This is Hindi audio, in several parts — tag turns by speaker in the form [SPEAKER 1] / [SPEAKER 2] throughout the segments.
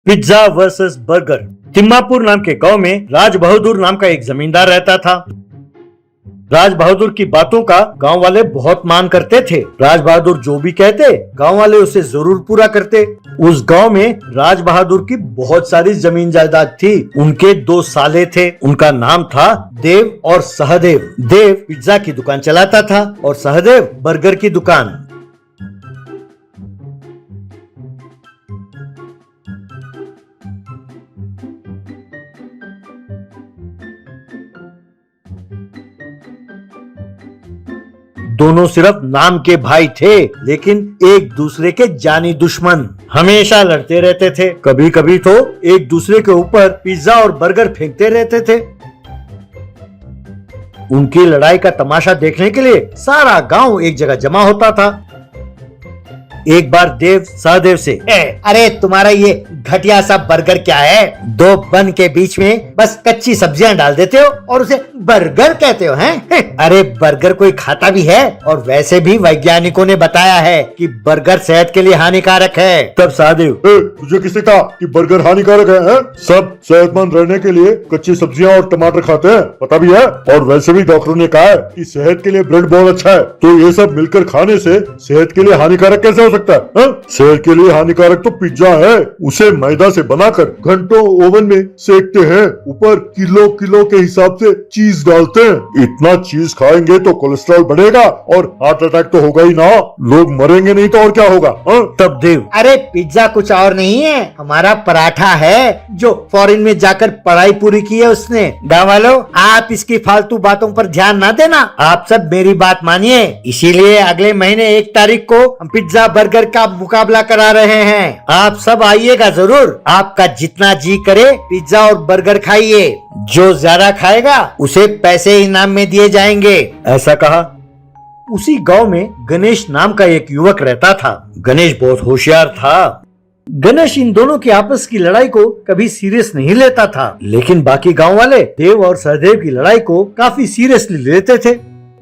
[SPEAKER 1] Pizza versus burger. तिम्मापुर नाम के गांव में राज बहादुर नाम का एक जमींदार रहता था। राज बहादुर की बातों का गांव वाले बहुत मान करते थे। राज बहादुर जो भी कहते गांव वाले उसे जरूर पूरा करते। उस गांव में राज बहादुर की बहुत सारी जमीन जायदाद थी। उनके 2 साले थे। उनका नाम था देव और सहदेव। देव पिज्जा की दुकान चलाता था और सहदेव बर्गर की दुकान। दोनों सिर्फ नाम के भाई थे, लेकिन एक दूसरे के जानी दुश्मन। हमेशा लड़ते रहते थे। कभी कभी तो एक दूसरे के ऊपर पिज्जा और बर्गर फेंकते रहते थे। उनकी लड़ाई का तमाशा देखने के लिए सारा गांव एक जगह जमा होता था। एक बार देव सहदेव से, अरे तुम्हारा ये घटिया सा बर्गर क्या है? 2 बन के बीच में बस कच्ची सब्जियां डाल देते हो और उसे बर्गर कहते हो, हैं? अरे बर्गर कोई खाता भी है और वैसे भी वैज्ञानिकों ने बताया है कि बर्गर सेहत के लिए हानिकारक है। तब सहदेव,
[SPEAKER 2] तुझे किसने कहा कि बर्गर हानिकारक है? सब सेहतमंद रहने के लिए कच्ची सब्जियां और टमाटर खाते हैं, पता भी है। और वैसे भी डॉक्टरों ने कहा है कि सेहत के लिए ब्रेड बहुत अच्छा है, तो ये सब मिलकर खाने से सेहत के लिए हानिकारक कैसे हो सकता है? सेहत के लिए हानिकारक तो पिज्जा है। उसे मैदा से बनाकर घंटों ओवन में सेकते हैं, ऊपर किलो किलो के हिसाब से चीज डालते हैं। इतना चीज खाएंगे तो कोलेस्ट्रॉल बढ़ेगा और हार्ट अटैक तो होगा ही ना। लोग मरेंगे नहीं तो और क्या होगा?
[SPEAKER 1] तब देव, अरे पिज्जा कुछ और नहीं है, हमारा पराठा है जो फॉरेन में जाकर पढ़ाई पूरी की है उसने। गाँव वालों, आप इसकी फालतू बातों पर ध्यान ना देना। आप सब मेरी बात मानिए। इसीलिए अगले महीने 1 तारीख को हम पिज्जा बर्गर का मुकाबला करा रहे हैं। आप सब आइएगा जरूर। आपका जितना जी करे पिज्जा और बर्गर खाइए। जो ज्यादा खाएगा उसे पैसे इनाम में दिए जाएंगे। ऐसा कहा। उसी गांव में गणेश नाम का एक युवक रहता था। गणेश बहुत होशियार था। गणेश इन दोनों की आपस की लड़ाई को कभी सीरियस नहीं लेता था, लेकिन बाकी गांव वाले देव और सहदेव की लड़ाई को काफी सीरियसली लेते थे।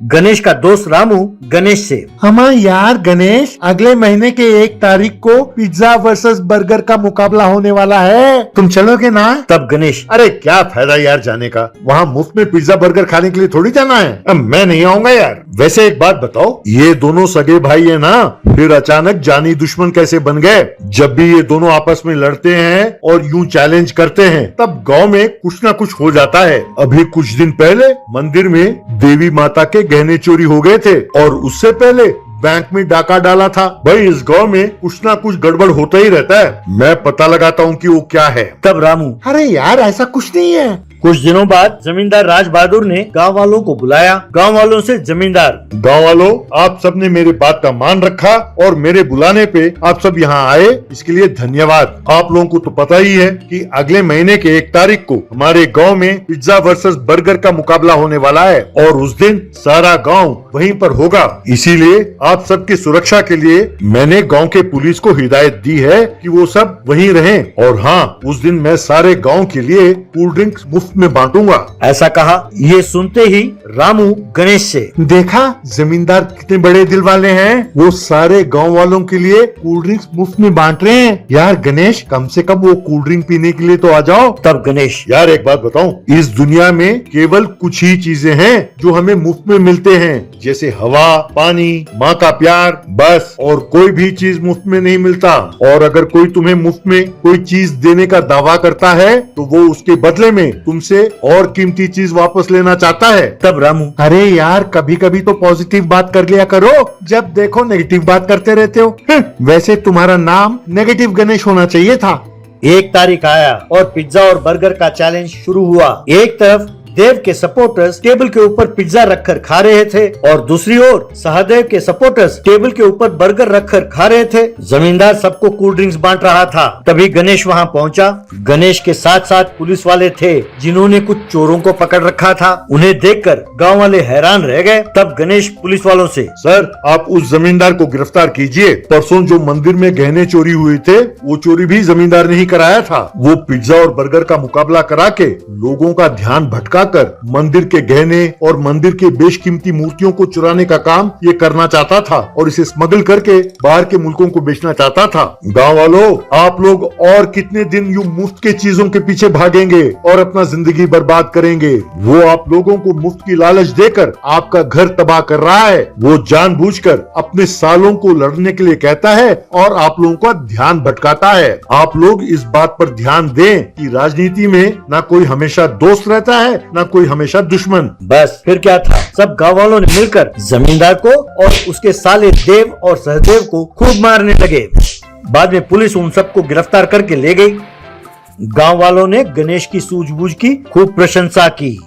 [SPEAKER 1] गणेश का दोस्त रामू गणेश से,
[SPEAKER 3] हाँ यार गणेश, अगले महीने के 1 तारीख को पिज्जा वर्सेस बर्गर का मुकाबला होने वाला है, तुम चलोगे ना?
[SPEAKER 1] तब गणेश,
[SPEAKER 2] अरे क्या फायदा यार जाने का, वहाँ मुफ्त में पिज्जा बर्गर खाने के लिए थोड़ी जाना है। अब मैं नहीं आऊंगा यार। वैसे एक बात बताओ, ये दोनों सगे भाई है ना, फिर अचानक जानी दुश्मन कैसे बन गए? जब भी ये दोनों आपस में लड़ते हैं और यूं चैलेंज करते हैं, तब गांव में कुछ ना कुछ हो जाता है। अभी कुछ दिन पहले मंदिर में देवी माता के गहने चोरी हो गए थे और उससे पहले बैंक में डाका डाला था। भाई इस गांव में कुछ ना कुछ गड़बड़ होता ही रहता है। मैं पता लगाता हूँ कि वो क्या है।
[SPEAKER 1] तब रामू,
[SPEAKER 3] अरे यार ऐसा कुछ नहीं है।
[SPEAKER 1] कुछ दिनों बाद जमींदार राज बहादुर ने गांव वालों को बुलाया। गांव वालों से जमींदार,
[SPEAKER 2] गांव वालों, आप सब ने मेरे बात का मान रखा और मेरे बुलाने पे आप सब यहाँ आए, इसके लिए धन्यवाद। आप लोगों को तो पता ही है कि अगले महीने के 1 तारीख को हमारे गांव में पिज्जा वर्सेस बर्गर का मुकाबला होने वाला है और उस दिन सारा गांव वहीं पर होगा। इसीलिए आप सबकी सुरक्षा के लिए मैंने गांव के पुलिस को हिदायत दी है कि वो सब वहीं रहें। और हाँ, उस दिन मैं सारे गांव के लिए कोल्ड ड्रिंक्स मुफ्त में बांटूंगा।
[SPEAKER 1] ऐसा कहा। ये सुनते ही रामू गणेश से,
[SPEAKER 3] देखा जमींदार कितने बड़े दिल वाले हैं, वो सारे गांव वालों के लिए कोल्ड ड्रिंक्स मुफ्त में बांट रहे हैं। यार गणेश, कम से कम वो कोल्ड ड्रिंक पीने के लिए तो आ जाओ।
[SPEAKER 1] तब गणेश,
[SPEAKER 2] यार एक बात बताऊं, इस दुनिया में केवल कुछ ही चीजें हैं जो हमें मुफ्त में मिलते हैं, जैसे हवा, पानी, माँ का प्यार, बस। और कोई भी चीज मुफ्त में नहीं मिलता। और अगर कोई तुम्हें मुफ्त में कोई चीज देने का दावा करता है तो वो उसके बदले में तुमसे और कीमती चीज वापस लेना चाहता है।
[SPEAKER 1] तब रामू,
[SPEAKER 3] अरे यार कभी कभी तो पॉजिटिव बात कर लिया करो, जब देखो नेगेटिव बात करते रहते हो। वैसे तुम्हारा नाम नेगेटिव गणेश होना चाहिए था।
[SPEAKER 1] 1 तारीख आया और पिज्जा और बर्गर का चैलेंज शुरू हुआ। एक तरफ देव के सपोर्टर्स टेबल के ऊपर पिज्जा रखकर खा रहे थे और दूसरी ओर सहदेव के सपोर्टर्स टेबल के ऊपर बर्गर रखकर खा रहे थे। जमींदार सबको कोल्ड ड्रिंक्स बांट रहा था। तभी गणेश वहां पहुंचा। गणेश के साथ साथ पुलिस वाले थे जिन्होंने कुछ चोरों को पकड़ रखा था। उन्हें देखकर गांव वाले हैरान रह गए। तब गणेश पुलिस वालों से,
[SPEAKER 2] सर आप उस जमींदार को गिरफ्तार कीजिए। परसों जो मंदिर में गहने चोरी हुए थे वो चोरी भी जमींदार ने ही कराया था। वो पिज्जा और बर्गर का मुकाबला करा के लोगों का ध्यान भटका
[SPEAKER 3] जाकर मंदिर के गहने और मंदिर के बेशकीमती मूर्तियों को चुराने का काम ये करना चाहता था और इसे स्मगल करके बाहर के मुल्कों को बेचना चाहता था। गांव वालों, आप लोग और कितने दिन यूं मुफ्त के चीजों के पीछे भागेंगे और अपना जिंदगी बर्बाद करेंगे? वो आप लोगों को मुफ्त की लालच देकर आपका घर तबाह कर रहा है। वो जानबूझकर अपने सालों को लड़ने के लिए कहता है और आप लोगों का ध्यान भटकाता है। आप लोग इस बात पर ध्यान दें कि राजनीति में ना कोई हमेशा दोस्त रहता है ना कोई हमेशा दुश्मन।
[SPEAKER 1] बस फिर क्या था, सब गांव वालों ने मिलकर जमींदार को और उसके साले देव और सहदेव को खूब मारने लगे। बाद में पुलिस उन सबको गिरफ्तार करके ले गई। गांव वालों ने गणेश की सूझबूझ की खूब प्रशंसा की।